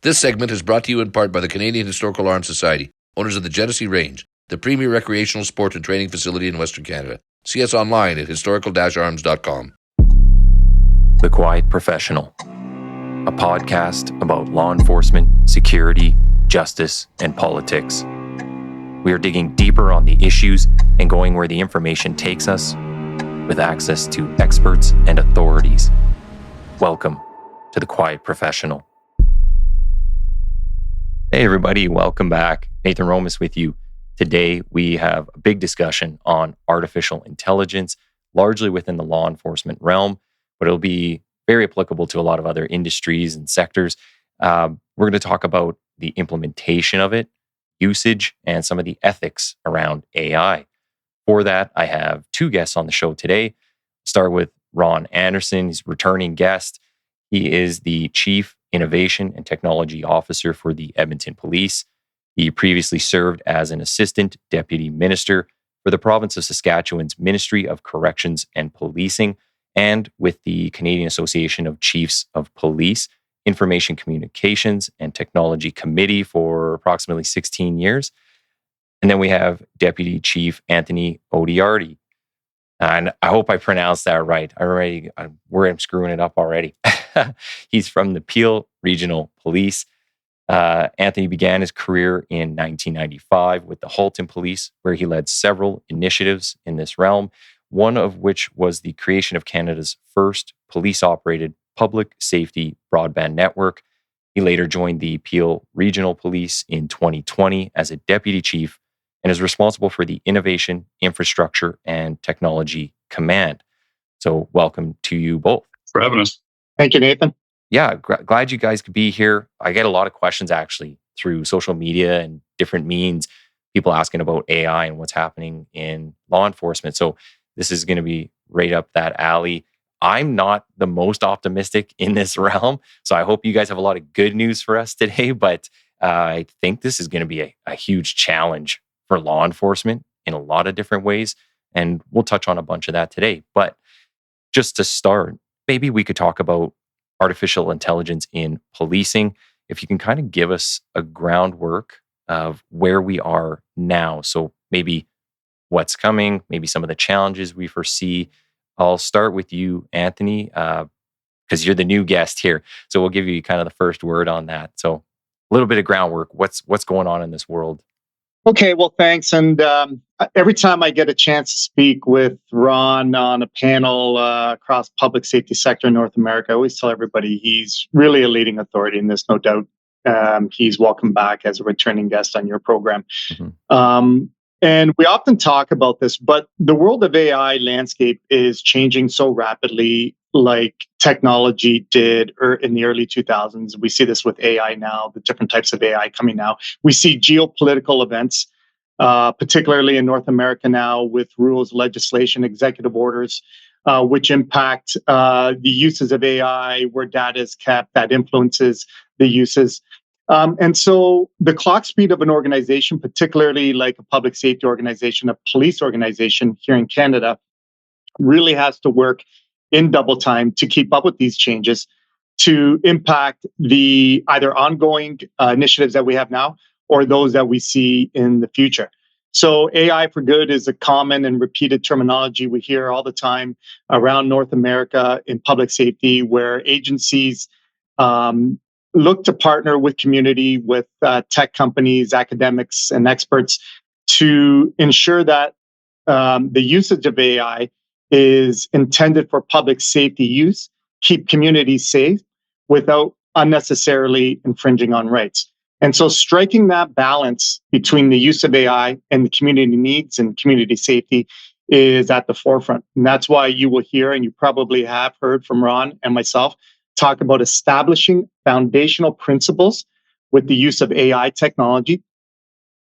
This segment is brought to you in part by the Canadian Historical Arms Society, owners of the Genesee Range, the premier recreational sport and training facility in Western Canada. See us online at historical-arms.com. The Quiet Professional, a podcast about law enforcement, security, justice, and politics. We are digging deeper on the issues and going where the information takes us with access to experts and authorities. Welcome to The Quiet Professional. Hey everybody, welcome back. Nathan Romas with you. Today we have a big discussion on artificial intelligence, largely within the law enforcement realm, but it'll be very applicable to a lot of other industries and sectors. We're going to talk about the implementation of it, usage, and some of the ethics around AI. For that, I have two guests on the show today. Start with Ron Anderson. He's a returning guest. He is the Chief Innovation and Technology Officer for the Edmonton Police. He previously served as an Assistant Deputy Minister for the province of Saskatchewan's Ministry of Corrections and Policing, and with the Canadian Association of Chiefs of Police, Information Communications and Technology Committee for approximately 16 years. And then we have Deputy Chief Anthony Odoardi. And I hope I pronounced that right. I'm screwing it up already. He's from the Peel Regional Police. Anthony began his career in 1995 with the Halton Police, where he led several initiatives in this realm, one of which was the creation of Canada's first police-operated public safety broadband network. He later joined the Peel Regional Police in 2020 as a deputy chief and is responsible for the Innovation, Infrastructure, and Technology Command. So welcome to you both. Thanks for having us. Thank you, Nathan. Yeah, glad you guys could be here. I get a lot of questions actually through social media and different means, people asking about AI and what's happening in law enforcement. So this is going to be right up that alley. I'm not the most optimistic in this realm, so I hope you guys have a lot of good news for us today, but I think this is going to be a huge challenge for law enforcement in a lot of different ways, and we'll touch on a bunch of that today. But just to start, maybe we could talk about artificial intelligence in policing. If you can kind of give us a groundwork of where we are now. So maybe what's coming, maybe some of the challenges we foresee. I'll start with you, Anthony, because you're the new guest here. So we'll give you kind of the first word on that. So a little bit of groundwork. What's going on in this world? Okay, well, thanks. And every time I get a chance to speak with Ron on a panel across public safety sector in North America, I always tell everybody he's really a leading authority in this, no doubt. He's welcome back as a returning guest on your program. Mm-hmm. And we often talk about this, but the world of AI landscape is changing so rapidly, like technology did in the early 2000s. We see this with AI now, the different types of AI coming now. We see geopolitical events, particularly in North America now, with rules, legislation, executive orders, which impact the uses of AI, where data is kept, that influences the uses. And so the clock speed of an organization, particularly like a public safety organization, a police organization here in Canada, really has to work in double time to keep up with these changes, to impact the either ongoing initiatives that we have now or those that we see in the future. So AI for good is a common and repeated terminology we hear all the time around North America in public safety, where agencies look to partner with community, with tech companies, academics, and experts to ensure that the usage of AI is intended for public safety use, keep communities safe without unnecessarily infringing on rights. And so striking that balance between the use of AI and the community needs and community safety is at the forefront. And that's why you will hear, and you probably have heard from Ron and myself, talk about establishing foundational principles with the use of AI technology.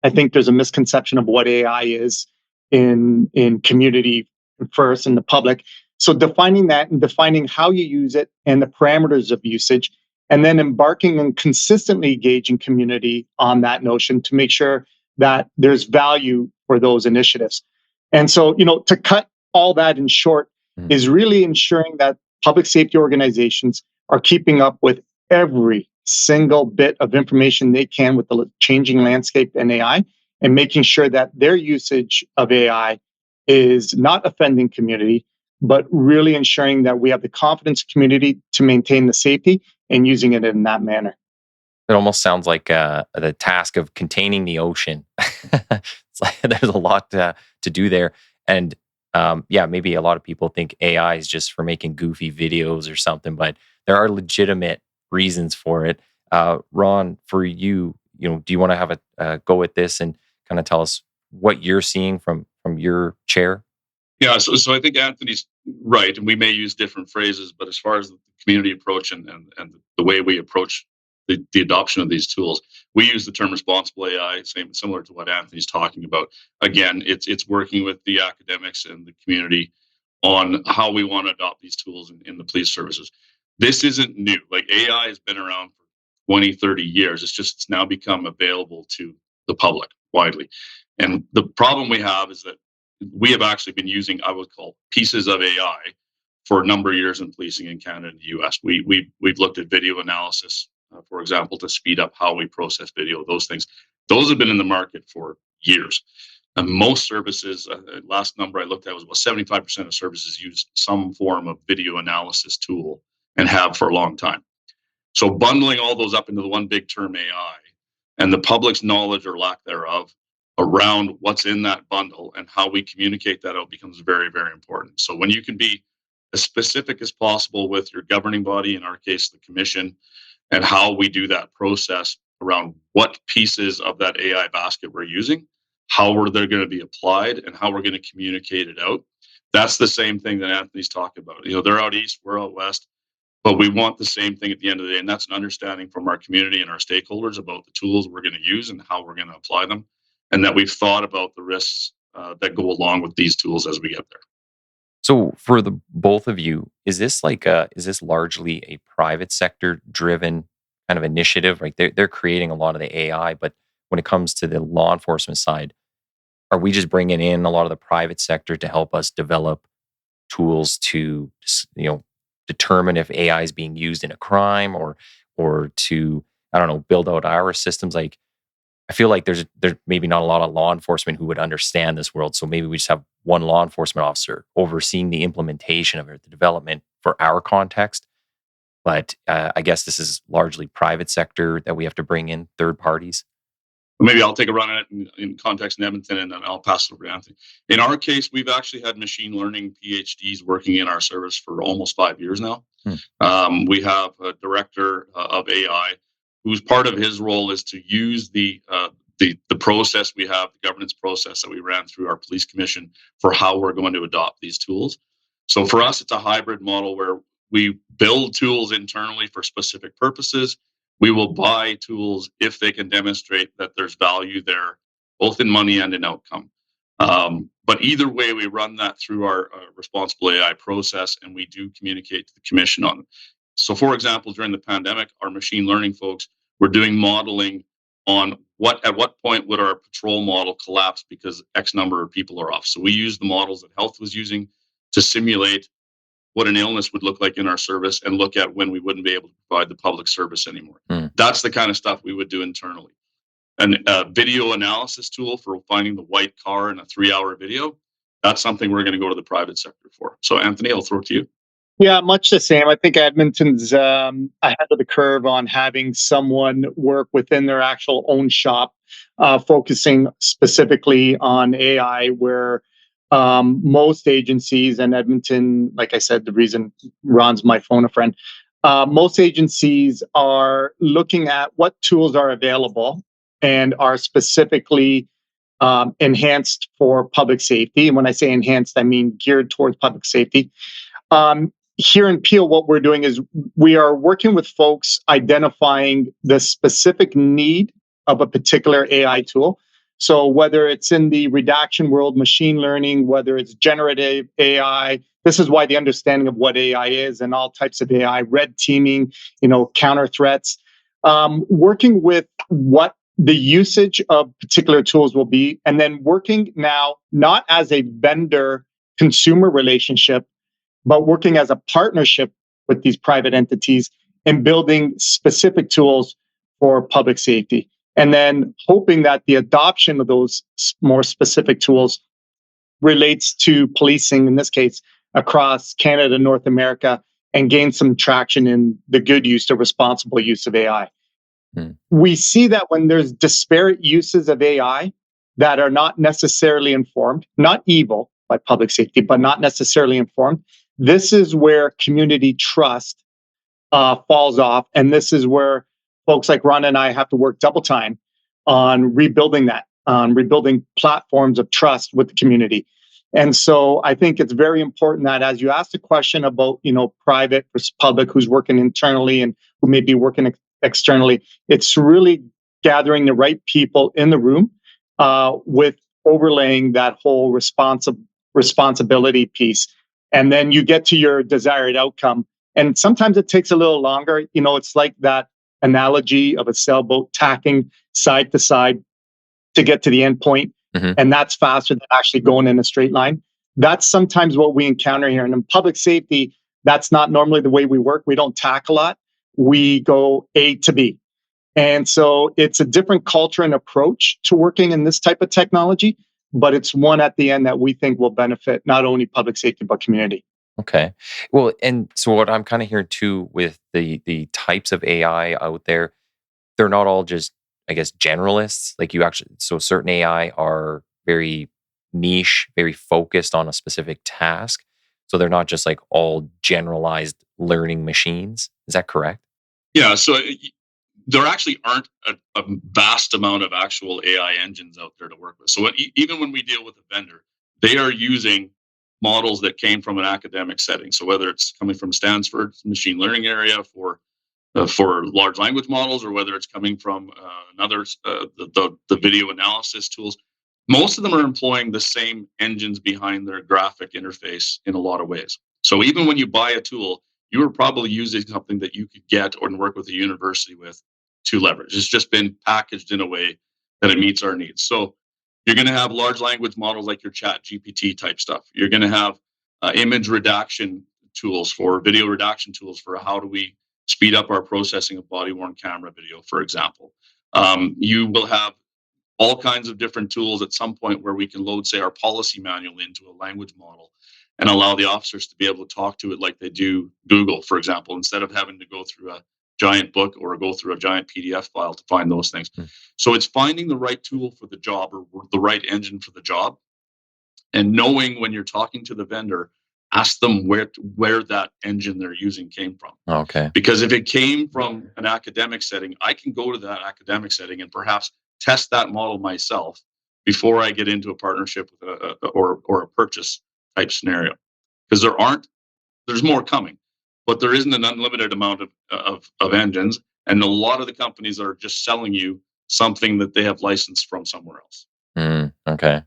I think there's a misconception of what AI is in community first in the public. So defining that and defining how you use it and the parameters of usage, and then embarking and consistently engaging community on that notion to make sure that there's value for those initiatives. And so, to cut all that in short is really ensuring that public safety organizations are keeping up with every single bit of information they can with the changing landscape in AI, and making sure that their usage of AI is not offending community, but really ensuring that we have the confidence community to maintain the safety and using it in that manner. It almost sounds like the task of containing the ocean. It's like there's a lot to do there. And yeah, maybe a lot of people think AI is just for making goofy videos or something, but there are legitimate reasons for it. Ron, for you, do you want to have a go at this and kind of tell us what you're seeing from your chair? Yeah, so I think Anthony's right, and we may use different phrases, but as far as the community approach and the way we approach the adoption of these tools, we use the term responsible AI, similar to what Anthony's talking about. Again, it's working with the academics and the community on how we want to adopt these tools in the police services. This isn't new. Like, AI has been around for 20, 30 years. It's now become available to the public widely. And the problem we have is that we have actually been using, I would call, pieces of AI for a number of years in policing in Canada and the US. We've looked at video analysis, for example, to speed up how we process video, those things. Those have been in the market for years. And most services, last number I looked at was about 75% of services use some form of video analysis tool and have for a long time. So bundling all those up into the one big term AI and the public's knowledge or lack thereof around what's in that bundle and how we communicate that out becomes very, very important. So when you can be as specific as possible with your governing body, in our case, the commission, and how we do that process around what pieces of that AI basket we're using, how they're going to be applied, and how we're going to communicate it out. That's the same thing that Anthony's talking about. They're out east, we're out west, but we want the same thing at the end of the day. And that's an understanding from our community and our stakeholders about the tools we're going to use and how we're going to apply them, and that we've thought about the risks that go along with these tools as we get there. So for the both of you, is this largely a private sector driven kind of initiative? Like they're creating a lot of the AI, but when it comes to the law enforcement side, are we just bringing in a lot of the private sector to help us develop tools to determine if AI is being used in a crime or to, I don't know, build out our systems? Like, I feel like there's maybe not a lot of law enforcement who would understand this world. So maybe we just have one law enforcement officer overseeing the implementation of it, the development for our context. But I guess this is largely private sector that we have to bring in third parties. Maybe I'll take a run at it in context in Edmonton, and then I'll pass it over to Anthony. In our case, we've actually had machine learning PhDs working in our service for almost 5 years now. We have a director of AI whose part of his role is to use the process we have, the governance process that we ran through our police commission for how we're going to adopt these tools. So for us, it's a hybrid model where we build tools internally for specific purposes. We will buy tools if they can demonstrate that there's value there, both in money and in outcome. But either way, we run that through our responsible AI process, and we do communicate to the commission on it. So, for example, during the pandemic, our machine learning folks were doing modeling on at what point would our patrol model collapse because X number of people are off. So we used the models that health was using to simulate what an illness would look like in our service and look at when we wouldn't be able to provide the public service anymore. That's the kind of stuff we would do internally. And a video analysis tool for finding the white car in a 3-hour video, that's something we're going to go to the private sector for. So, Anthony, I'll throw it to you. Yeah, much the same. I think Edmonton's ahead of the curve on having someone work within their actual own shop, focusing specifically on AI, where most agencies, and Edmonton, like I said, the reason Ron's my phone a friend, most agencies are looking at what tools are available and are specifically enhanced for public safety. And when I say enhanced, I mean geared towards public safety. Here in Peel, what we're doing is we are working with folks identifying the specific need of a particular AI tool. So whether it's in the redaction world, machine learning, whether it's generative AI, this is why the understanding of what AI is and all types of AI, red teaming, counter threats, working with what the usage of particular tools will be, and then working now not as a vendor-consumer relationship, but working as a partnership with these private entities and building specific tools for public safety. And then hoping that the adoption of those more specific tools relates to policing, in this case, across Canada, North America, and gain some traction in the good use or responsible use of AI. We see that when there's disparate uses of AI that are not necessarily informed, not evil by public safety, but not necessarily informed, this is where community trust falls off. And this is where folks like Ron and I have to work double time on rebuilding that, rebuilding platforms of trust with the community. And so I think it's very important that as you ask the question about, private versus public, who's working internally and who may be working externally, it's really gathering the right people in the room with overlaying that whole responsibility piece. And then you get to your desired outcome. And sometimes it takes a little longer. It's like that analogy of a sailboat tacking side to side to get to the end point. And that's faster than actually going in a straight line. That's sometimes what we encounter here. And in public safety, that's not normally the way we work. We don't tack a lot. We go A to B. And so it's a different culture and approach to working in this type of technology, but it's one at the end that we think will benefit not only public safety, but community. Okay. Well, and so what I'm kind of hearing too with the types of AI out there, they're not all just, I guess, generalists. Like so certain AI are very niche, very focused on a specific task. So they're not just like all generalized learning machines. Is that correct? Yeah. So there actually aren't a vast amount of actual AI engines out there to work with. So even when we deal with a vendor, they are using models that came from an academic setting. So whether it's coming from Stanford's machine learning area for large language models, or whether it's coming from the video analysis tools, most of them are employing the same engines behind their graphic interface in a lot of ways. So even when you buy a tool, you are probably using something that you could get or work with a university with to leverage. It's just been packaged in a way that it meets our needs. So you're going to have large language models like your Chat GPT type stuff. You're going to have image redaction tools for video redaction tools for how do we speed up our processing of body-worn camera video, for example. You will have all kinds of different tools at some point where we can load, say, our policy manual into a language model and allow the officers to be able to talk to it like they do Google, for example, instead of having to go through a giant book or go through a giant PDF file to find those things. So it's finding the right tool for the job or the right engine for the job, and knowing when you're talking to the vendor, ask them where that engine they're using came from. Okay. Because if it came from an academic setting, I can go to that academic setting and perhaps test that model myself before I get into a partnership with or a purchase type scenario. Because there's more coming, but there isn't an unlimited amount of engines, and a lot of the companies are just selling you something that they have licensed from somewhere else. Okay.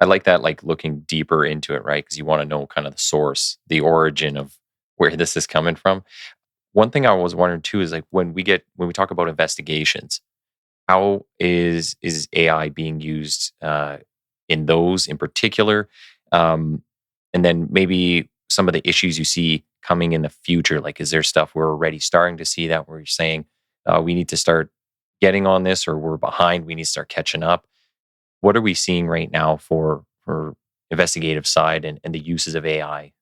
I like that, like looking deeper into it, right? Because you want to know kind of the source, the origin of where this is coming from. One thing I was wondering too is like when we talk about investigations, how is AI being used in those in particular? And then maybe some of the issues you see coming in the future. Like, is there stuff we're already starting to see that we're saying we need to start getting on this, or we're behind, we need to start catching up? What are we seeing right now for investigative side and the uses of AI?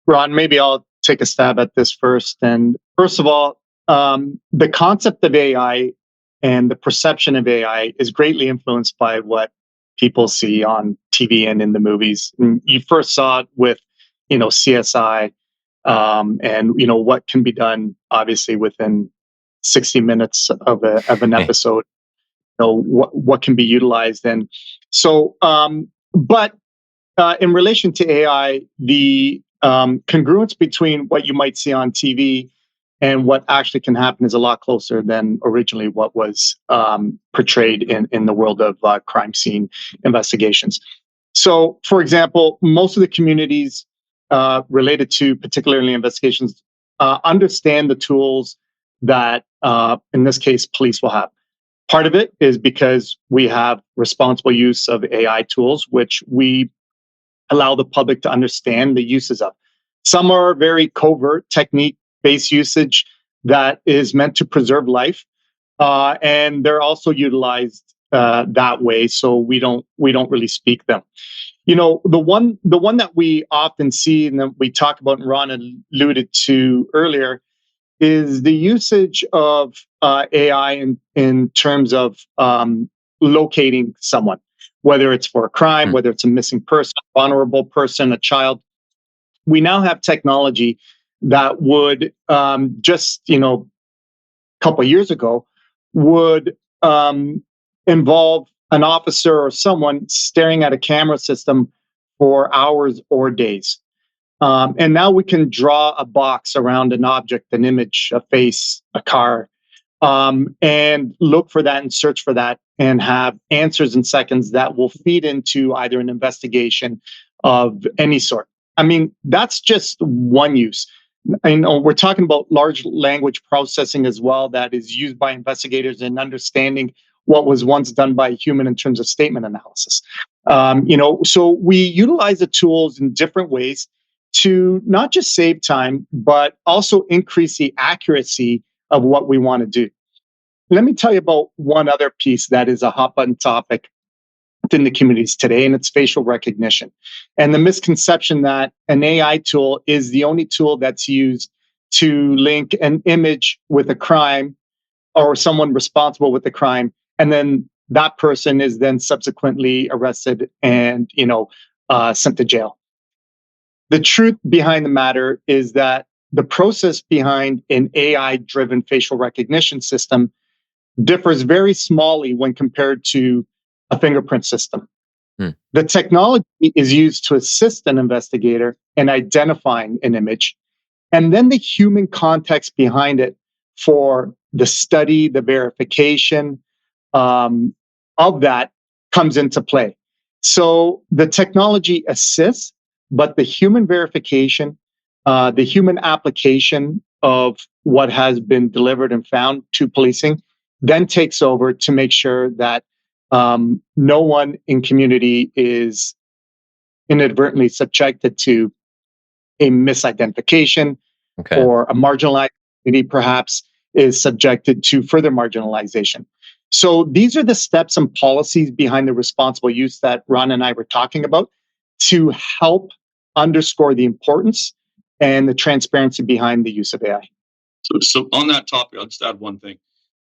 Ron, maybe I'll take a stab at this first. And first of all, the concept of AI and the perception of AI is greatly influenced by what people see on TV and in the movies. And you first saw it with, CSI, and what can be done, obviously within 60 minutes of an episode. What can be utilized, and so. But in relation to AI, the congruence between what you might see on TV and what actually can happen is a lot closer than originally what was portrayed in the world of crime scene investigations. So, for example, most of the communities related to particularly investigations understand the tools that, in this case, police will have. Part of it is because we have responsible use of AI tools, which we allow the public to understand the uses of. Some are very covert technique evidence-based usage that is meant to preserve life, and they're also utilized that way. So we don't really speak them. The one that we often see and that we talk about, and Ron alluded to earlier, is the usage of AI in terms of locating someone, whether it's for a crime, whether it's a missing person, vulnerable person, a child. We now have technology that would just a couple of years ago would involve an officer or someone staring at a camera system for hours or days. And now we can draw a box around an object, an image, a face, a car, and look for that and search for that and have answers in seconds that will feed into either an investigation of any sort. I mean, that's just one use. I know we're talking about large language processing as well, that is used by investigators in understanding what was once done by a human in terms of statement analysis. So we utilize the tools in different ways to not just save time, but also increase the accuracy of what we want to do. Let me tell you about one other piece that is a hot button topic within the communities today, and it's facial recognition. And the misconception that an AI tool is the only tool that's used to link an image with a crime or someone responsible with the crime, and then that person is then subsequently arrested and sent to jail. The truth behind the matter is that the process behind an AI-driven facial recognition system differs very smallly when compared to a fingerprint system. The technology is used to assist an investigator in identifying an image, and then the human context behind it for the study, the verification of that comes into play. So the technology assists, but the human verification, the human application of what has been delivered and found to policing then takes over to make sure that no one in community is inadvertently subjected to a misidentification, or a marginalized community perhaps is subjected to further marginalization. So these are the steps and policies behind the responsible use that Ron and I were talking about to help underscore the importance and the transparency behind the use of AI. So on that topic, I'll just add one thing.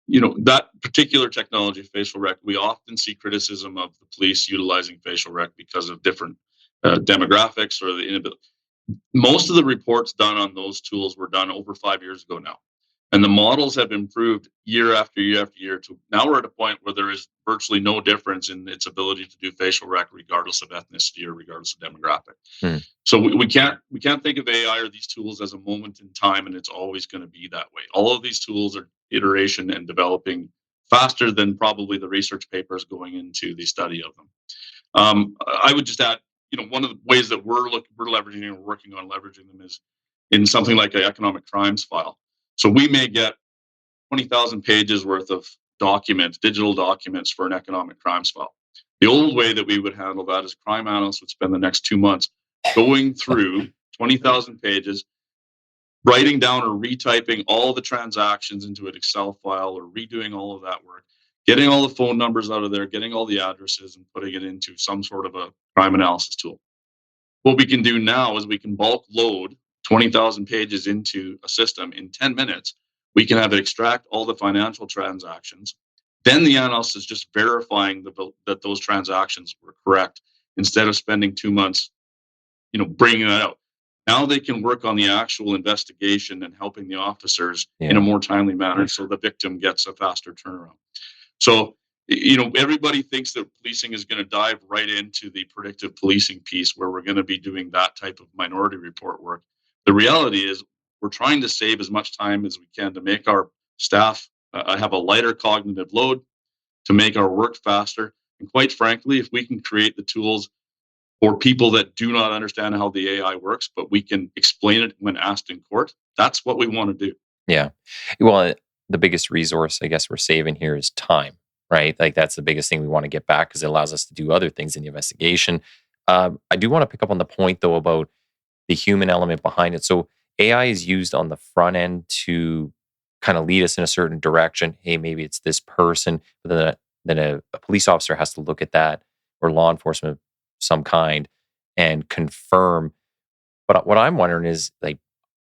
That particular technology, facial rec, we often see criticism of the police utilizing facial rec because of different demographics or the inability. Most of the reports done on those tools were done over 5 years ago now. And the models have improved year after year after year to now we're at a point where there is virtually no difference in its ability to do facial rec regardless of ethnicity or regardless of demographic. So we can't think of AI or these tools as a moment in time and it's always going to be that way. All of these tools are iteration and developing faster than probably the research papers going into the study of them. I would just add, one of the ways that we're leveraging and working on leveraging them is in something like an economic crimes file. So we may get 20,000 pages worth of documents, digital documents for an economic crimes file. The old way that we would handle that is crime analysts would spend the next 2 months going through 20,000 pages, writing down or retyping all the transactions into an Excel file or redoing all of that work, getting all the phone numbers out of there, getting all the addresses and putting it into some sort of a crime analysis tool. What we can do now is we can bulk load 20,000 pages into a system in 10 minutes. We can have it extract all the financial transactions. Then the analyst is just verifying that those transactions were correct instead of spending 2 months, bringing that out. Now they can work on the actual investigation and helping the officers in a more timely manner so the victim gets a faster turnaround. So, everybody thinks that policing is going to dive right into the predictive policing piece where we're going to be doing that type of minority report work. The reality is we're trying to save as much time as we can to make our staff have a lighter cognitive load, to make our work faster. And quite frankly, if we can create the tools for people that do not understand how the AI works, but we can explain it when asked in court, that's what we want to do. Yeah. Well, the biggest resource I guess we're saving here is time, right? Like that's the biggest thing we want to get back because it allows us to do other things in the investigation. I do want to pick up on the point though about the human element behind it. So AI is used on the front end to kind of lead us in a certain direction. Hey, maybe it's this person, but then a police officer has to look at that, or law enforcement of some kind, and confirm. But what I'm wondering is, like,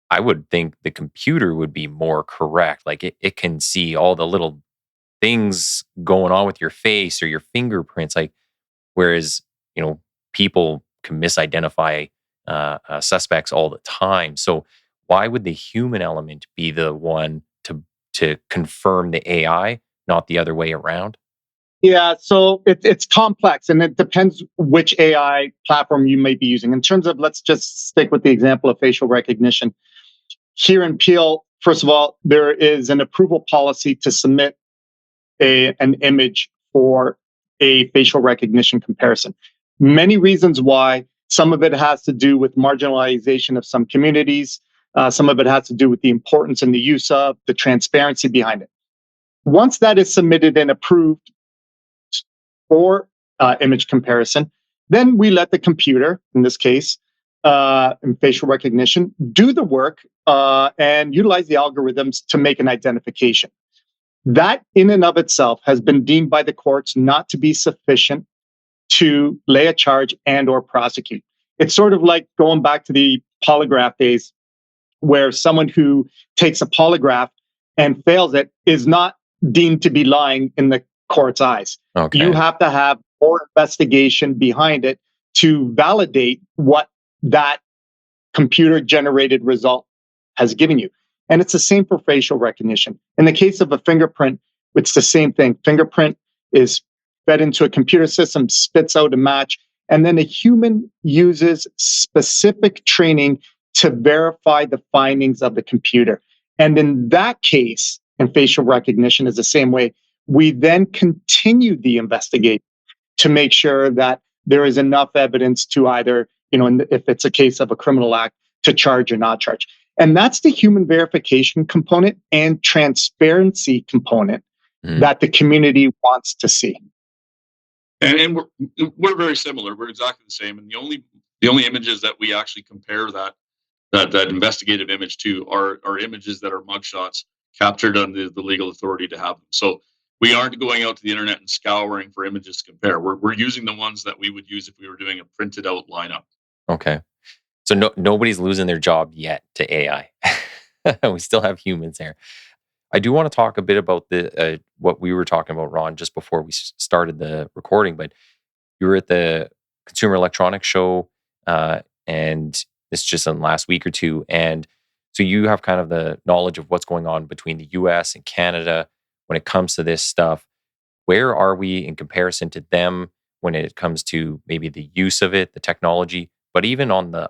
I would think the computer would be more correct. Like it can see all the little things going on with your face or your fingerprints. Like, whereas, people can misidentify suspects all the time. So why would the human element be the one to confirm the AI, not the other way around? Yeah, so it's complex and it depends which AI platform you may be using. In terms of, let's just stick with the example of facial recognition. Here in Peel, first of all, there is an approval policy to submit an image for a facial recognition comparison. Many reasons why. Some of it has to do with marginalization of some communities. Some of it has to do with the importance and the use of the transparency behind it. Once that is submitted and approved for image comparison, then we let the computer, in this case, in facial recognition, do the work and utilize the algorithms to make an identification. That in and of itself has been deemed by the courts not to be sufficient to lay a charge and or prosecute. It's sort of like going back to the polygraph days, where someone who takes a polygraph and fails it is not deemed to be lying in the court's eyes. Okay. You have to have more investigation behind it to validate what that computer generated result has given you. And it's the same for facial recognition. In the case of a fingerprint, it's the same thing. Fingerprint is fed into a computer system, spits out a match, and then a human uses specific training to verify the findings of the computer. And in that case, and facial recognition is the same way, we then continue the investigation to make sure that there is enough evidence to either, if it's a case of a criminal act, to charge or not charge. And that's the human verification component and transparency component that the community wants to see. And we're very similar. We're exactly the same. And the only images that we actually compare that investigative image to are images that are mugshots captured under the legal authority to have them. So we aren't going out to the internet and scouring for images to compare. We're using the ones that we would use if we were doing a printed out lineup. Okay. So nobody's losing their job yet to AI. We still have humans there. I do want to talk a bit about the what we were talking about, Ron, just before we started the recording. But you were at the Consumer Electronics Show, and it's just in the last week or two. And so you have kind of the knowledge of what's going on between the US and Canada when it comes to this stuff. Where are we in comparison to them when it comes to maybe the use of it, the technology, but even on the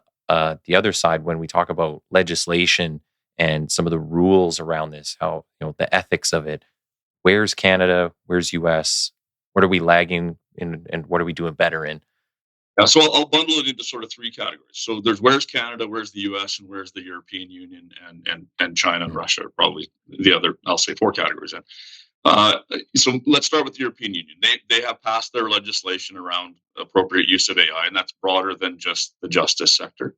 other side, when we talk about legislation and some of the rules around this, how, the ethics of it, where's Canada, where's US, what are we lagging in, and what are we doing better in? Yeah, so I'll bundle it into sort of three categories. So there's where's Canada, where's the US, and where's the European Union and China and Russia are probably the other, I'll say, four categories then. So let's start with the European Union. They have passed their legislation around appropriate use of AI, and that's broader than just the justice sector.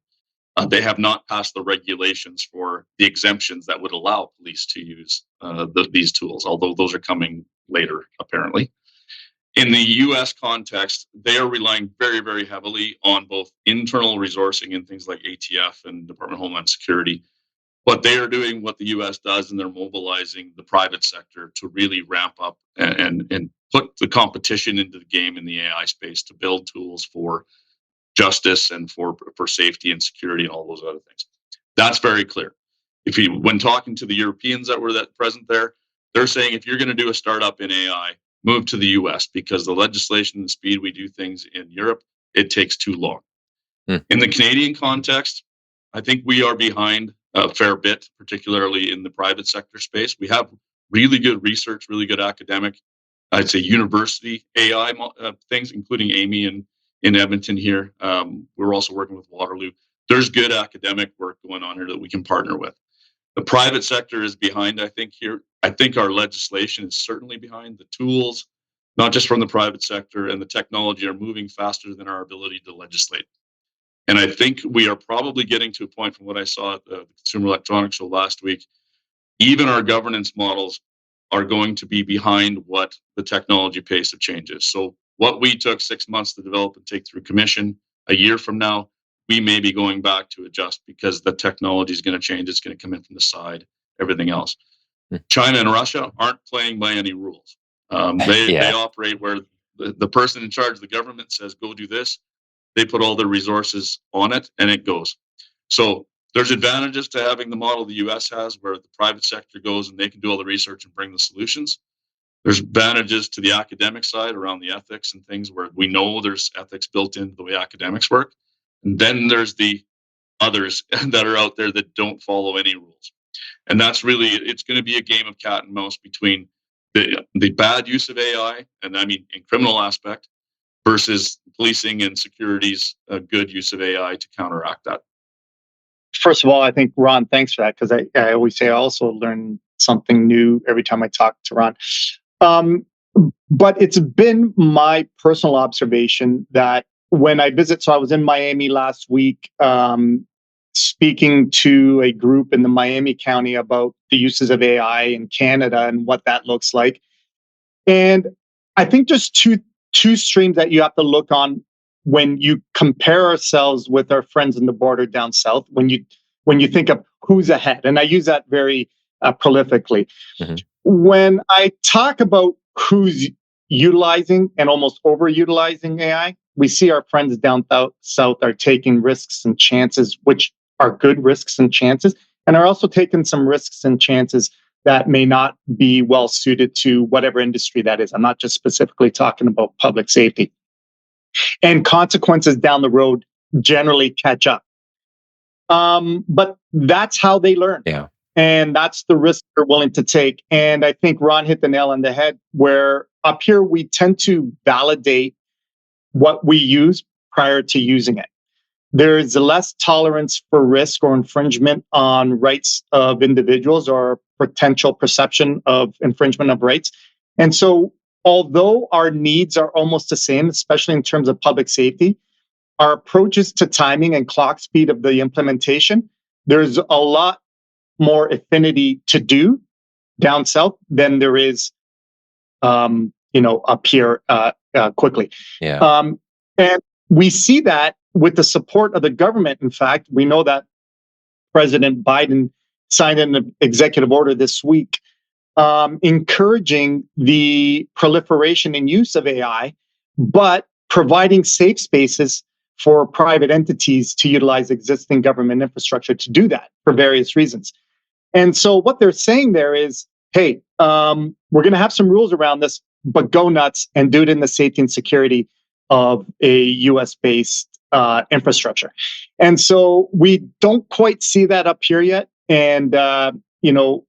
They have not passed the regulations for the exemptions that would allow police to use these tools, although those are coming later, apparently. In the US context, they are relying very, very heavily on both internal resourcing and things like ATF and Department of Homeland Security. But they are doing what the US does, and they're mobilizing the private sector to really ramp up and put the competition into the game in the AI space to build tools for justice and for safety and security and all those other things. That's very clear. When talking to the Europeans that were present there, they're saying if you're going to do a startup in AI, move to the US, because the legislation and the speed we do things in Europe, it takes too long. In the Canadian context, I think we are behind a fair bit, particularly in the private sector space. We have really good research, really good academic, I'd say university AI things, including Amy in Edmonton here. We're also working with Waterloo. There's good academic work going on here that we can partner with. The private sector is behind, I think, here. I think our legislation is certainly behind. The tools, not just from the private sector and the technology, are moving faster than our ability to legislate. And I think we are probably getting to a point, from what I saw at the Consumer Electronics Show last week, even our governance models are going to be behind what the technology pace of change is. So what we took 6 months to develop and take through commission, a year from now, we may be going back to adjust because the technology is going to change. It's going to come in from the side, everything else. China and Russia aren't playing by any rules. They operate where the person in charge of the government says, go do this. They put all their resources on it and it goes. So there's advantages to having the model the US has, where the private sector goes and they can do all the research and bring the solutions. There's advantages to the academic side around the ethics and things, where we know there's ethics built into the way academics work. And then there's the others that are out there that don't follow any rules. And that's really, it's going to be a game of cat and mouse between the bad use of AI, and I mean in criminal aspect, versus policing and security's good use of AI to counteract that. First of all, I think, Ron, thanks for that, because I always say I also learn something new every time I talk to Ron. But it's been my personal observation that when I visit, so I was in Miami last week, speaking to a group in the Miami County about the uses of AI in Canada and what that looks like. And I think just two streams that you have to look on when you compare ourselves with our friends in the border down south, when you think of who's ahead. And I use that very prolifically. Mm-hmm. When I talk about who's utilizing and almost overutilizing AI, we see our friends down south are taking risks and chances, which are good risks and chances, and are also taking some risks and chances that may not be well suited to whatever industry that is. I'm not just specifically talking about public safety. And consequences down the road generally catch up. But that's how they learn. Yeah. And that's the risk they're willing to take. And I think Ron hit the nail on the head, where up here we tend to validate what we use prior to using it. There is less tolerance for risk or infringement on rights of individuals, or potential perception of infringement of rights. And so, although our needs are almost the same, especially in terms of public safety, our approaches to timing and clock speed of the implementation, there's a lot more affinity to do down south than there is, up here quickly. Yeah. And we see that with the support of the government. In fact, we know that President Biden signed an executive order this week encouraging the proliferation and use of AI, but providing safe spaces for private entities to utilize existing government infrastructure to do that for various reasons. And so what they're saying there is, hey, we're going to have some rules around this, but go nuts and do it in the safety and security of a US-based infrastructure. And so we don't quite see that up here yet. And,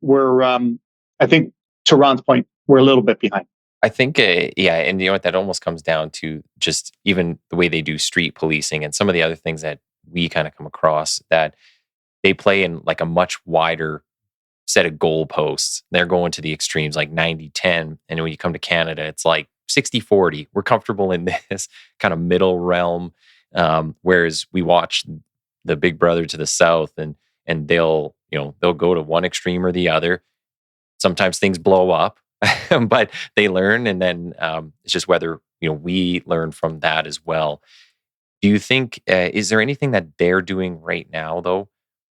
we're, I think to Ron's point, we're a little bit behind. I think, and you know what, that almost comes down to just even the way they do street policing and some of the other things that we kind of come across, that they play in like a much wider set of goalposts. They're going to the extremes, like 90-10. And when you come to Canada, it's like 60-40. We're comfortable in this kind of middle realm. Whereas we watch the big brother to the south, and they'll go to one extreme or the other. Sometimes things blow up, but they learn, and then it's just whether we learn from that as well. Do you think is there anything that they're doing right now though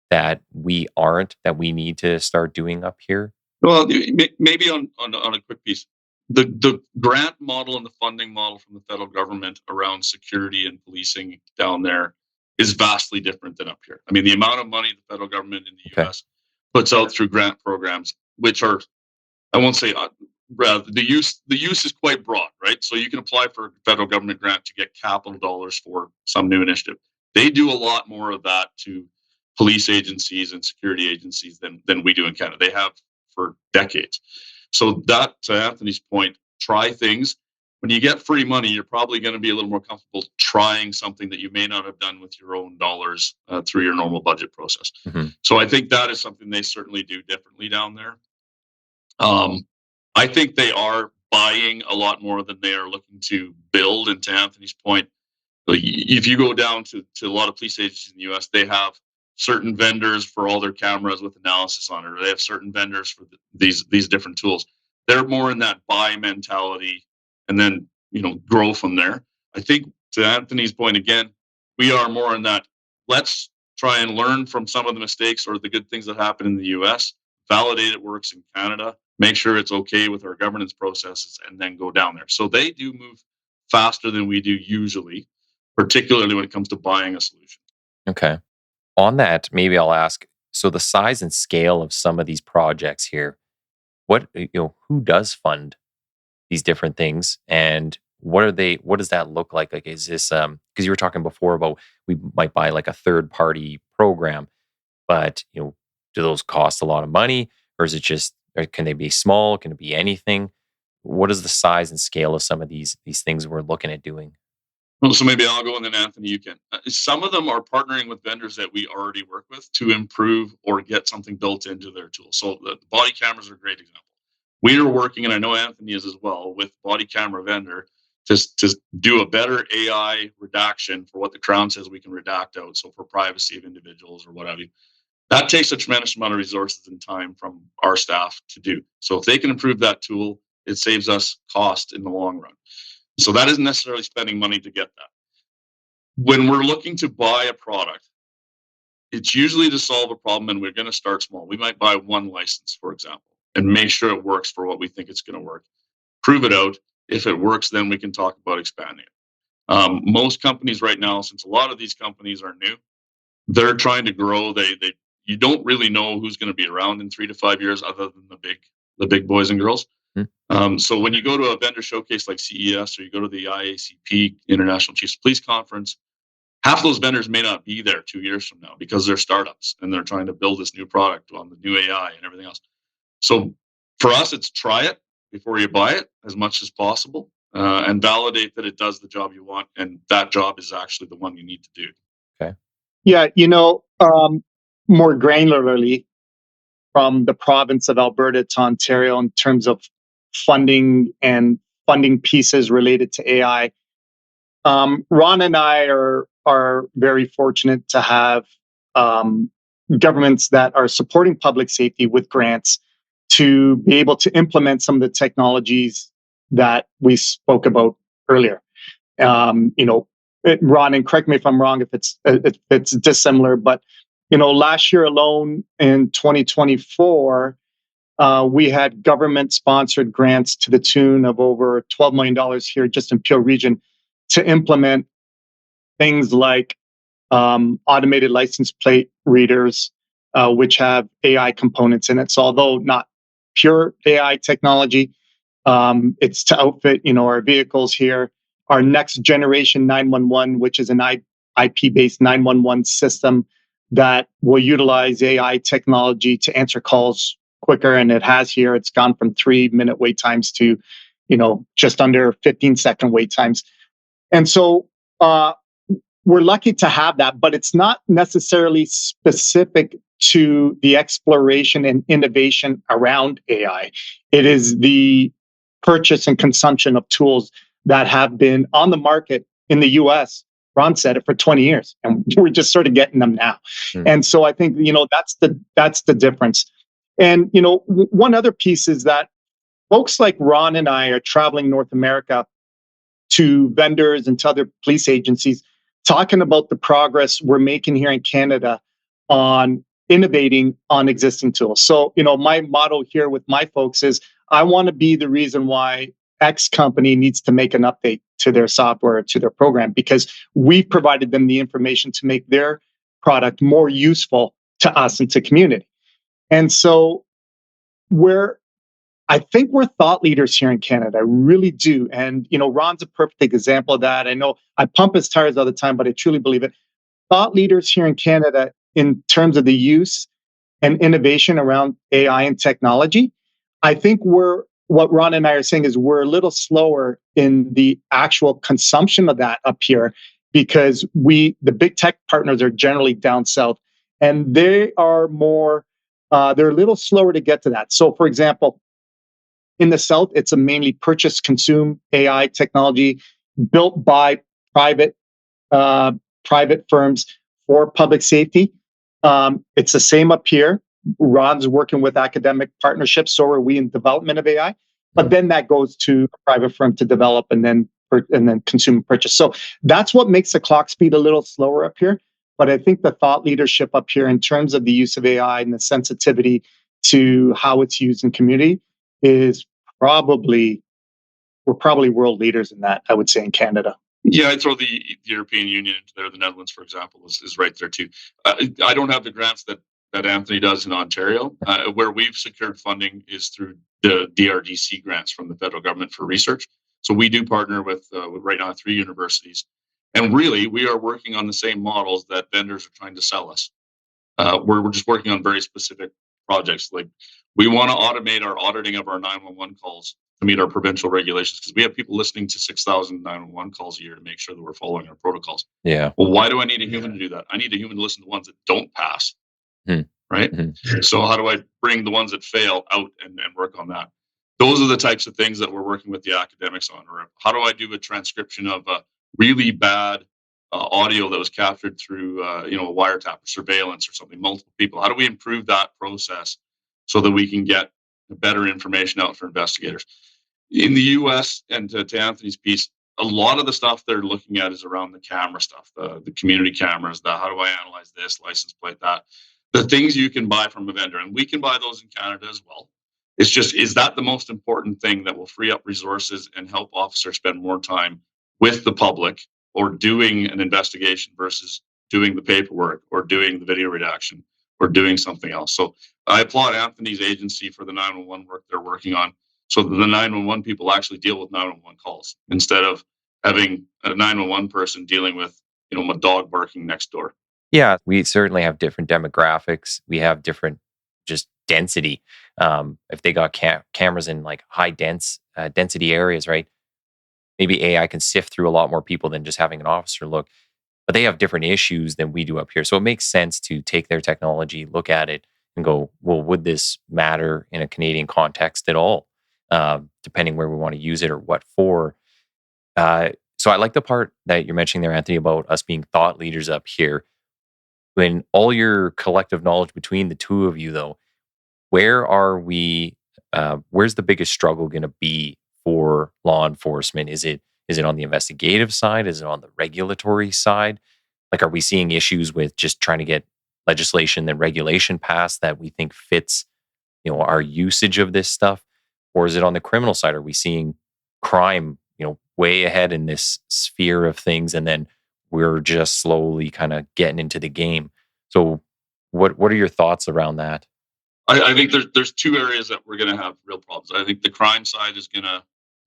that we aren't, that we need to start doing up here? Well, maybe on a quick piece, the grant model and the funding model from the federal government around security and policing down there is vastly different than up here. I mean, the amount of money the federal government in the US puts out through grant programs, which are, I won't say, the use is quite broad, right? So you can apply for a federal government grant to get capital dollars for some new initiative. They do a lot more of that to police agencies and security agencies than we do in Canada. They have for decades. So that, to Anthony's point, try things. When you get free money, you're probably going to be a little more comfortable trying something that you may not have done with your own dollars through your normal budget process. Mm-hmm. So I think that is something they certainly do differently down there. I think they are buying a lot more than they are looking to build. And to Anthony's point, Like, if you go down to a lot of police agencies in the U.S., they have certain vendors for all their cameras with analysis on it, or they have certain vendors for these different tools. They're more in that buy mentality, and then grow from there. I think, to Anthony's point again, we are more in that, let's try and learn from some of the mistakes or the good things that happen in the US, validate it works in Canada, make sure it's okay with our governance processes, and then go down there. So they do move faster than we do usually, particularly when it comes to buying a solution. Okay. On that, maybe I'll ask, so the size and scale of some of these projects here, who does fund these different things, and what does that look like? Like, is this because you were talking before about we might buy like a third party program, but do those cost a lot of money, or is it just, or can they be small? Can it be anything? What is the size and scale of some of these things we're looking at doing? Well, so maybe I'll go, and then Anthony, you can. Some of them are partnering with vendors that we already work with to improve or get something built into their tool. So the body cameras are a great example. We are working, and I know Anthony is as well, with body camera vendor to do a better AI redaction for what the Crown says we can redact out. So for privacy of individuals or what have you. That takes a tremendous amount of resources and time from our staff to do. So if they can improve that tool, it saves us cost in the long run. So that isn't necessarily spending money to get that. When we're looking to buy a product, it's usually to solve a problem, and we're going to start small. We might buy one license, for example, and make sure it works for what we think it's going to work. Prove it out. If it works, then we can talk about expanding it. Most companies right now, since a lot of these companies are new, they're trying to grow. You don't really know who's going to be around in 3 to 5 years, other than the big boys and girls. So when you go to a vendor showcase like CES, or you go to the IACP, International Chiefs of Police Conference, half those vendors may not be there 2 years from now because they're startups and they're trying to build this new product on the new AI and everything else. So for us, it's try it before you buy it as much as possible, and validate that it does the job you want, and that job is actually the one you need to do. Okay. Yeah, more granularly, from the province of Alberta to Ontario in terms of funding pieces related to AI. Ron and I are very fortunate to have governments that are supporting public safety with grants to be able to implement some of the technologies that we spoke about earlier. Ron, and correct me if I'm wrong if it's dissimilar, but last year alone in 2024, we had government-sponsored grants to the tune of over $12 million here just in Peel Region to implement things like automated license plate readers, which have AI components in it. So although not pure AI technology, it's to outfit our vehicles here. Our next generation 911, which is an IP-based 911 system that will utilize AI technology to answer calls quicker. And it has here, it's gone from 3-minute wait times to, just under 15-second wait times. And so we're lucky to have that, but it's not necessarily specific to the exploration and innovation around AI. It is the purchase and consumption of tools that have been on the market in the US. Ron said it for 20 years, and we're just sort of getting them now. And so I think, that's the difference. And, one other piece is that folks like Ron and I are traveling North America to vendors and to other police agencies, talking about the progress we're making here in Canada on innovating on existing tools. So, my motto here with my folks is, I want to be the reason why X company needs to make an update to their software, to their program, because we provided them the information to make their product more useful to us and to community. And so I think we're thought leaders here in Canada. I really do. And, Ron's a perfect example of that. I know I pump his tires all the time, but I truly believe it. Thought leaders here in Canada in terms of the use and innovation around AI and technology. I think what Ron and I are saying is we're a little slower in the actual consumption of that up here, because the big tech partners are generally down south, and they are more, they're a little slower to get to that. So for example, in the South, it's a mainly purchase consume AI technology built by private private firms for public safety. It's the same up here. Ron's working with academic partnerships, so are we in development of AI. But then that goes to a private firm to develop and then consumer purchase. So that's what makes the clock speed a little slower up here. But I think the thought leadership up here in terms of the use of AI and the sensitivity to how it's used in community is we're probably world leaders in that, I would say, in Canada. Yeah, I'd throw the European Union into there. The Netherlands, for example, is right there too. I don't have the grants that Anthony does in Ontario. Where we've secured funding is through the DRDC grants from the federal government for research. So we do partner with right now 3 universities. And really, we are working on the same models that vendors are trying to sell us. We're just working on very specific projects. Like we want to automate our auditing of our 911 calls to meet our provincial regulations because we have people listening to 6,000 911 calls a year to make sure that we're following our protocols. Yeah. Well, why do I need a human to do that? I need a human to listen to ones that don't pass. Right? So how do I bring the ones that fail out and work on that? Those are the types of things that we're working with the academics on. Or how do I do a transcription of a really bad audio that was captured through a wiretap or surveillance or something, multiple people? How do we improve that process so that we can get better information out for investigators? In the US, and to Anthony's piece, a lot of the stuff they're looking at is around the camera stuff, the community cameras, how do I analyze this, license plate, that. The things you can buy from a vendor, and we can buy those in Canada as well. It's just, is that the most important thing that will free up resources and help officers spend more time with the public or doing an investigation versus doing the paperwork or doing the video redaction or doing something else? So I applaud Anthony's agency for the 911 work they're working on so that the 911 people actually deal with 911 calls instead of having a 911 person dealing with, a dog barking next door. Yeah, we certainly have different demographics. We have different just density. If they got cameras in like high density areas, right? Maybe AI can sift through a lot more people than just having an officer look. But they have different issues than we do up here. So it makes sense to take their technology, look at it, and go, well, would this matter in a Canadian context at all? Depending where we want to use it or what for. So I like the part that you're mentioning there, Anthony, about us being thought leaders up here. In all your collective knowledge between the two of you, though, where are we? Where's the biggest struggle going to be for law enforcement? Is it on the investigative side? Is it on the regulatory side? Like, are we seeing issues with just trying to get legislation and regulation passed that we think fits, our usage of this stuff? Or is it on the criminal side? Are we seeing crime, way ahead in this sphere of things, and then we're just slowly kind of getting into the game? So what are your thoughts around that? I think there's 2 areas that we're going to have real problems. I think the crime side is going to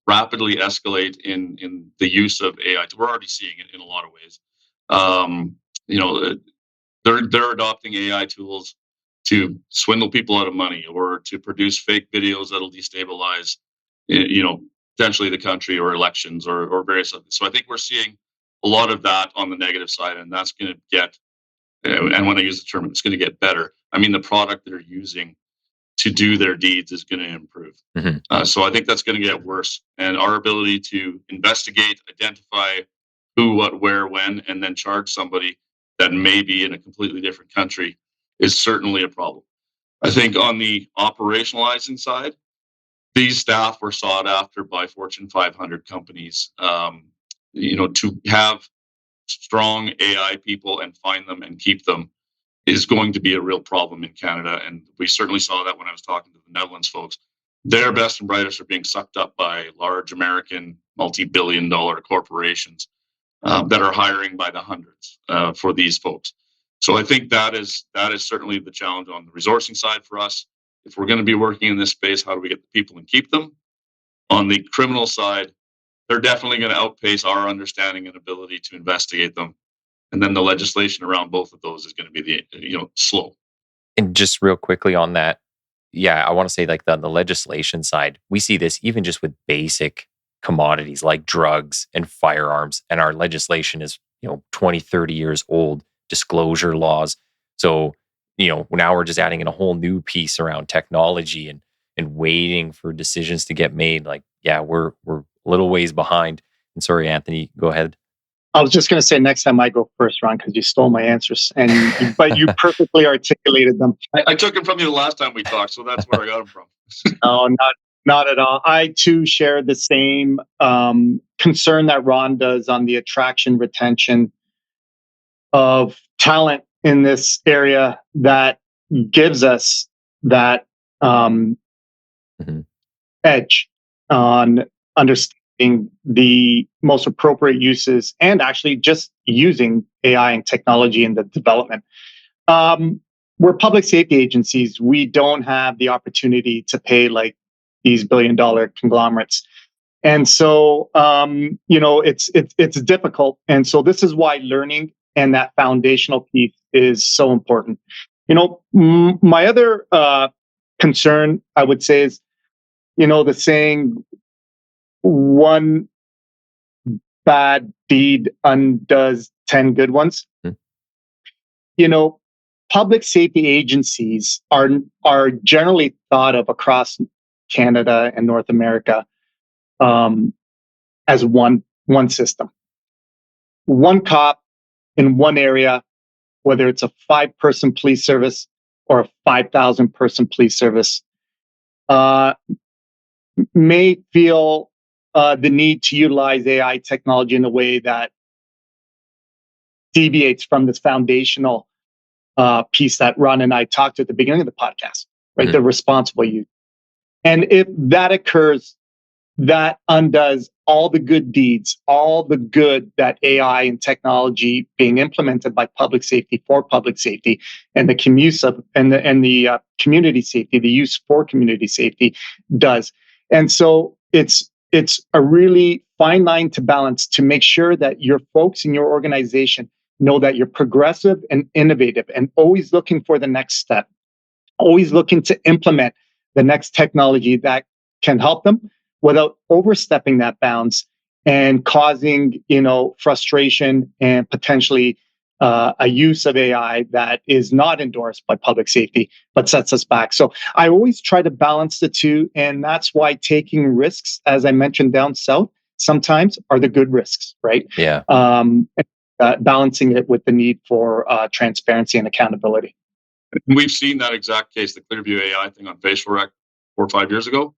rapidly escalate in the use of AI. We're already seeing it in a lot of ways. They're adopting AI tools to swindle people out of money or to produce fake videos that'll destabilize, potentially the country or elections or various others. So I think we're seeing a lot of that on the negative side, and that's going to get, and when I use the term, it's going to get better. I mean, the product they're using to do their deeds is going to improve. So I think that's going to get worse. And our ability to investigate, identify who, what, where, when, and then charge somebody that may be in a completely different country is certainly a problem. I think on the operationalizing side, these staff were sought after by Fortune 500 companies. To have strong AI people and find them and keep them is going to be a real problem in Canada. And we certainly saw that when I was talking to the Netherlands folks. Their best and brightest are being sucked up by large American multi-billion-dollar corporations that are hiring by the hundreds for these folks. So I think that is certainly the challenge on the resourcing side for us. If we're going to be working in this space, how do we get the people and keep them? On the criminal side, they're definitely going to outpace our understanding and ability to investigate them. And then the legislation around both of those is going to be slow. And just real quickly on that, yeah, I want to say like the legislation side, we see this even just with basic commodities like drugs and firearms. And our legislation is, 20, 30 years old, disclosure laws. So, now we're just adding in a whole new piece around technology and waiting for decisions to get made. Like, yeah, we're a little ways behind. And sorry, Anthony, go ahead. I was just going to say next time I go first, Ron, because you stole my answers, but you perfectly articulated them. I took them from you the last time we talked, so that's where I got them from. No, not at all. I too share the same concern that Ron does on the attraction, retention of talent in this area that gives us that edge on understanding the most appropriate uses and actually just using AI and technology in the development. We're public safety agencies. We don't have the opportunity to pay like these billion-dollar conglomerates. And so, it's difficult. And so this is why learning and that foundational piece is so important. My other concern, I would say, is, the saying, one bad deed undoes 10 good ones. Public safety agencies are generally thought of across Canada and North America as one system. One cop in one area, whether it's a 5-person police service or a 5,000-person police service, may feel the need to utilize AI technology in a way that deviates from this foundational piece that Ron and I talked at the beginning of the podcast, right? The responsible use. And if that occurs, that undoes all the good deeds, all the good that AI and technology being implemented by public safety for public safety and the the community safety, the use for community safety does. And so it's a really fine line to balance to make sure that your folks in your organization know that you're progressive and innovative and always looking for the next step, always looking to implement the next technology that can help them without overstepping that bounds and causing, frustration and potentially a use of AI that is not endorsed by public safety, but sets us back. So I always try to balance the two. And that's why taking risks, as I mentioned down south, sometimes are the good risks, right? Yeah. Balancing it with the need for transparency and accountability. We've seen that exact case, the Clearview AI thing on facial rec 4 or 5 years ago.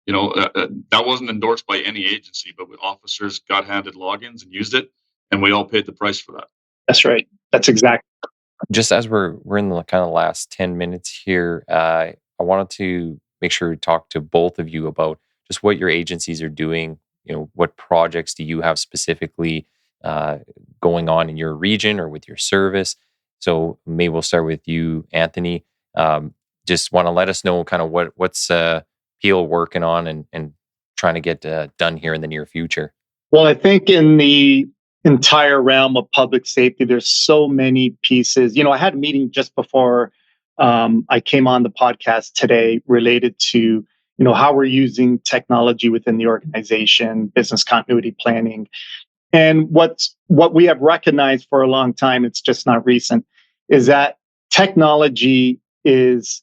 That wasn't endorsed by any agency, but officers got handed logins and used it, and we all paid the price for that. That's right. That's exactly. Just as we're in the kind of last 10 minutes here, I wanted to make sure we talk to both of you about just what your agencies are doing. What projects do you have specifically going on in your region or with your service? So maybe we'll start with you, Anthony. Just want to let us know kind of what's Peel working on and trying to get done here in the near future. Well, I think in the entire realm of public safety, there's so many pieces. I had a meeting just before I came on the podcast today related to how we're using technology within the organization, business continuity planning. And what we have recognized for a long time, it's just not recent, is that technology is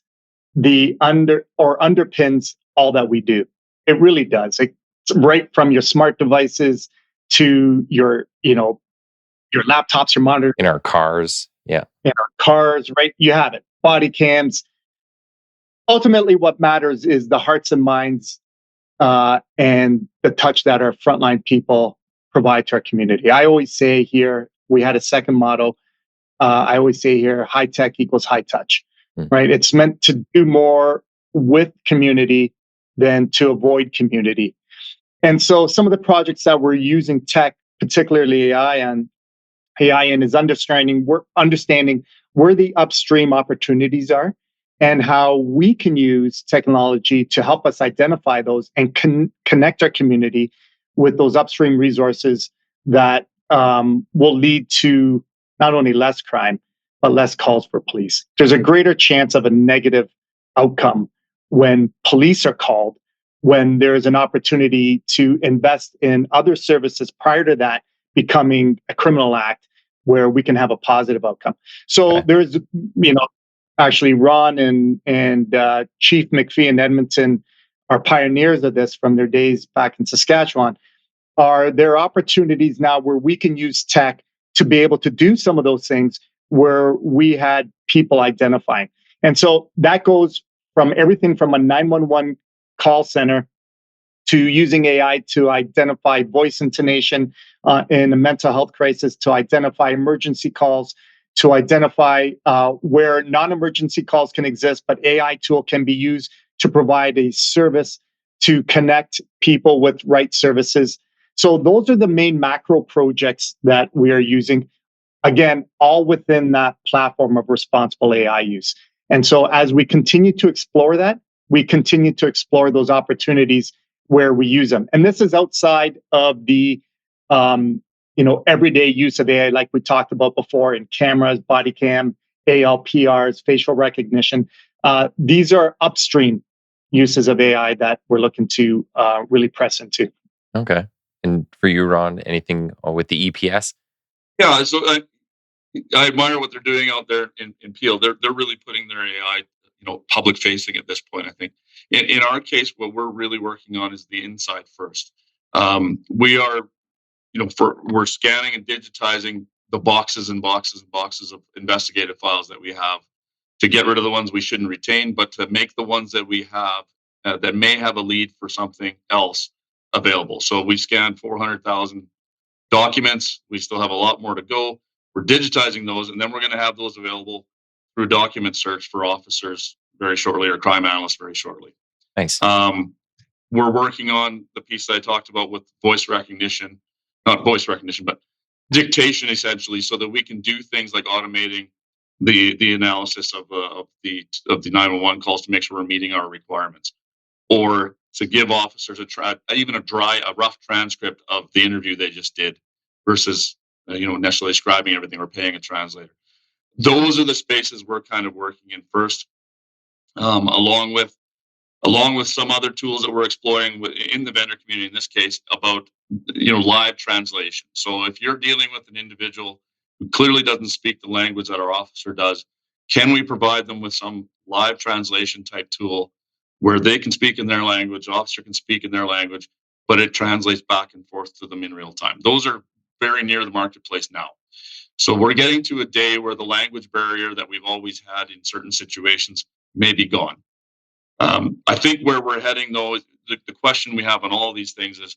underpins all that we do. It really does. It's right from your smart devices to your laptops, your monitors. In our cars. Yeah. In our cars, right? You have it. Body cams. Ultimately, what matters is the hearts and minds and the touch that our frontline people provide to our community. I always say here, we had a second motto. I always say here, high tech equals high touch, right? It's meant to do more with community than to avoid community. And so some of the projects that we're using tech, particularly AI in, is understanding where the upstream opportunities are and how we can use technology to help us identify those and connect our community with those upstream resources that will lead to not only less crime, but less calls for police. There's a greater chance of a negative outcome when police are called, when there is an opportunity to invest in other services prior to that becoming a criminal act where we can have a positive outcome. So there's, actually Ron and Chief McPhee in Edmonton are pioneers of this from their days back in Saskatchewan. are there opportunities now where we can use tech to be able to do some of those things where we had people identifying. And so that goes from everything from a 911 call center to using AI to identify voice intonation in a mental health crisis, to identify emergency calls, to identify where non-emergency calls can exist, but AI tool can be used to provide a service to connect people with right services. So those are the main macro projects that we are using. Again, all within that platform of responsible AI use. And so as we continue to explore that, we continue to explore those opportunities where we use them. And this is outside of the everyday use of AI, like we talked about before, in cameras, body cam, ALPRs, facial recognition. These are upstream uses of AI that we're looking to really press into. Okay. And for you, Ron, anything with the EPS? Yeah, so I admire what they're doing out there in Peel. They're really putting their AI, public facing at this point. I think in our case, what we're really working on is the inside first. We are, we're scanning and digitizing the boxes and boxes and boxes of investigative files that we have to get rid of the ones we shouldn't retain, but to make the ones that we have that may have a lead for something else available. So we scanned 400,000 documents. We still have a lot more to go. We're digitizing those, and then we're going to have those available through document search for officers very shortly, or crime analysts very shortly. Thanks. We're working on the piece that I talked about with voice recognition, not voice recognition, but dictation, essentially, so that we can do things like automating the analysis of the 911 calls to make sure we're meeting our requirements, or to give officers a rough transcript of the interview they just did, versus necessarily describing everything or paying a translator. Those are the spaces we're kind of working in first, along with some other tools that we're exploring in the vendor community. In this case, about live translation. So if you're dealing with an individual who clearly doesn't speak the language that our officer does, can we provide them with some live translation type tool where they can speak in their language, officer can speak in their language, but it translates back and forth to them in real time? Those are very near the marketplace now. So we're getting to a day where the language barrier that we've always had in certain situations may be gone. I think where we're heading, though, the question we have on all these things is,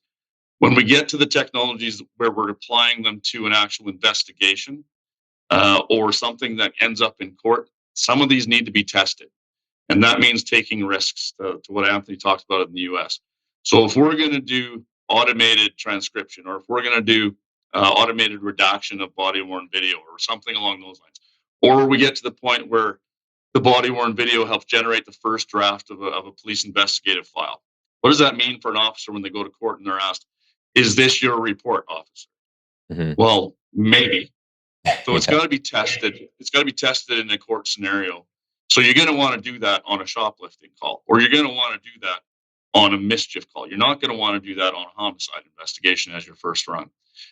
when we get to the technologies where we're applying them to an actual investigation or something that ends up in court, some of these need to be tested. And that means taking risks, to what Anthony talked about in the US. So if we're going to do automated transcription, or if we're going to do automated redaction of body-worn video or something along those lines, or we get to the point where the body-worn video helps generate the first draft of a police investigative file, what does that mean for an officer when they go to court and they're asked, is this your report, officer? Mm-hmm. Well, maybe. So it's got to be tested. It's got to be tested in a court scenario. So you're going to want to do that on a shoplifting call, or you're going to want to do that on a mischief call. You're not going to want to do that on a homicide investigation as your first run.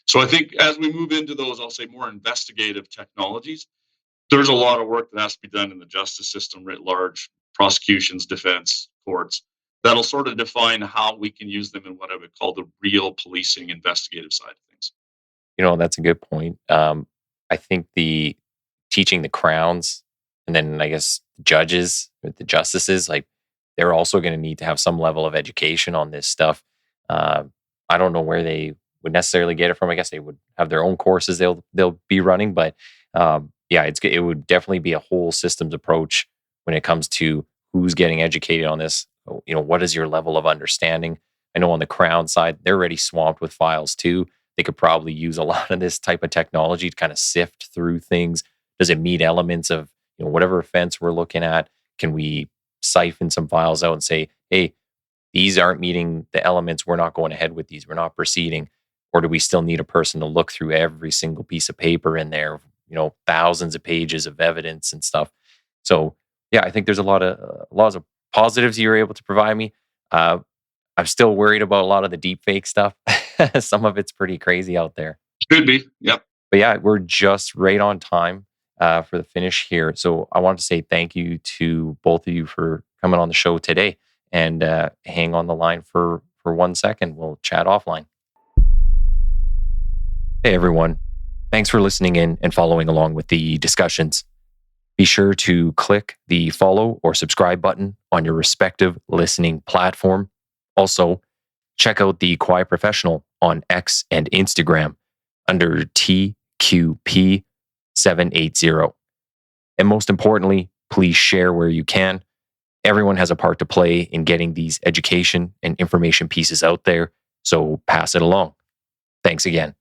So I think as we move into those, I'll say more investigative technologies, there's a lot of work that has to be done in the justice system writ large, prosecutions, defense, courts, that'll sort of define how we can use them in what I would call the real policing investigative side of things. That's a good point. I think the teaching the crowns, and then I guess judges, the justices, like, they're also going to need to have some level of education on this stuff. I don't know where they would necessarily get it from. I guess they would have their own courses they'll be running, but it would definitely be a whole systems approach when it comes to who's getting educated on this. What is your level of understanding? I know on the Crown side, they're already swamped with files too. They could probably use a lot of this type of technology to kind of sift through things. Does it meet elements of whatever offense we're looking at? Can we siphon some files out and say, hey, these aren't meeting the elements, we're not going ahead with these, we're not proceeding? Or do we still need a person to look through every single piece of paper in there, thousands of pages of evidence and stuff? So yeah, I think there's a lot of positives you were able to provide me. I'm still worried about a lot of the deep fake stuff. Some of it's pretty crazy out there. Should be, yep. But yeah, we're just right on time for the finish here. So I want to say thank you to both of you for coming on the show today, and hang on the line for 1 second. We'll chat offline. Hey everyone, thanks for listening in and following along with the discussions. Be sure to click the follow or subscribe button on your respective listening platform. Also, check out the Quiet Professional on X and Instagram under TQP780. And most importantly, please share where you can. Everyone has a part to play in getting these education and information pieces out there, so pass it along. Thanks again.